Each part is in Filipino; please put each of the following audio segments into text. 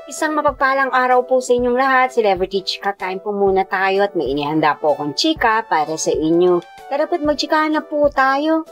Isang mapagpalang araw po sa inyong lahat. Celebrity Chika Time po muna tayo at may inihanda po akong chika para sa inyo. Tara po't magchikahan na po tayo.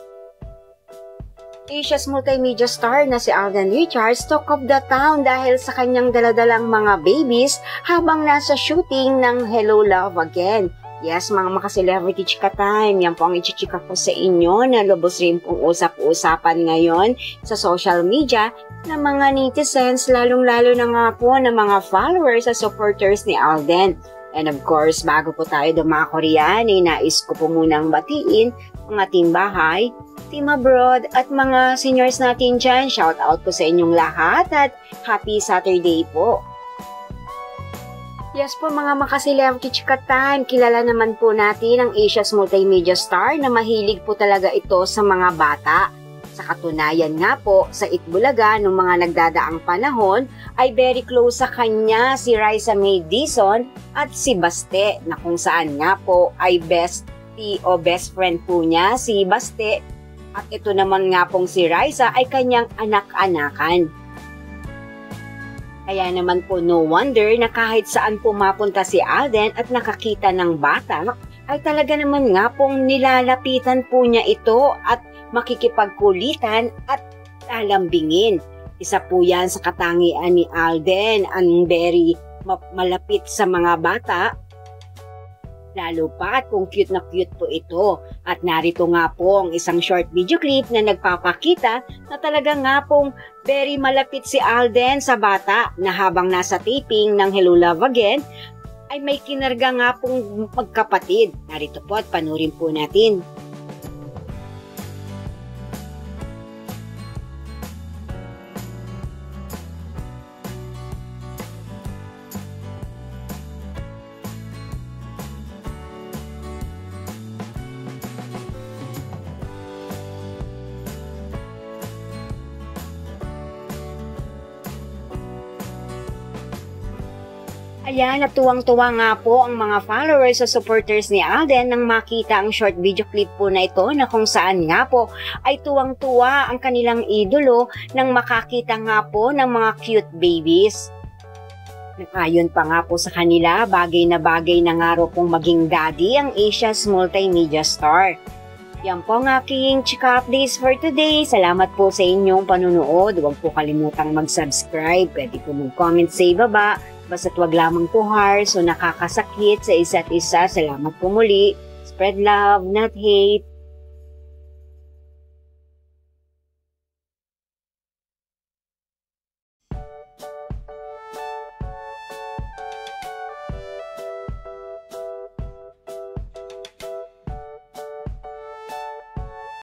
Asia's multimedia star na si Alden Richards talk of the town dahil sa kanyang daladalang mga babies habang nasa shooting ng Hello Love Again. Yes, mga maka-celebrity chika time, yan po ang ichichika ko sa inyo na lubos rin pong usap-usapan ngayon sa social media ng mga netizens, lalong-lalo na nga po ng mga followers at supporters ni Alden. And of course, bago po tayo dumako riyan, nais ko po munang batiin mga team bahay, team abroad at mga seniors natin dyan. Shout out po sa inyong lahat at happy Saturday po. Yes po mga maka-celebrity chika time, kilala naman po natin ang Asia's multimedia star na mahilig po talaga ito sa mga bata. Sa katunayan nga po, sa Itbulaga noong mga nagdadaang panahon ay very close sa kanya si Raisa May Dizon at si Baste na kung saan nga po ay bestie o best friend po niya si Baste at ito naman nga pong si Raisa ay kanyang anak-anakan. Kaya naman po no wonder na kahit saan pumapunta si Alden at nakakita ng bata, ay talaga naman nga pong nilalapitan po niya ito at makikipagkulitan at lalambingin. Isa po yan sa katangian ni Alden, ang very malapit sa mga bata. Lalo pa at kung cute na cute po ito. At narito nga po ang isang short video clip na nagpapakita na talaga nga pong very malapit si Alden sa bata na habang nasa taping ng Hello Love Again ay may kinarga nga pong magkapatid. Narito po at panurin po natin. Ayan, natuwang-tuwa nga po ang mga followers o supporters ni Alden nang makita ang short video clip po na ito na kung saan nga po ay tuwang-tuwa ang kanilang idolo nang makakita nga po ng mga cute babies. Ayon pa nga po sa kanila, bagay na nga raw pong maging daddy ang Asia's multimedia star. Yan po ang aking chika updates for today. Salamat po sa inyong panunood. Huwag po kalimutang mag-subscribe. Pwede po mag-comment sa ibaba. Basta't wag lamang po harsh o nakakasakit sa isa't isa. Salamat po muli. Spread love, not hate.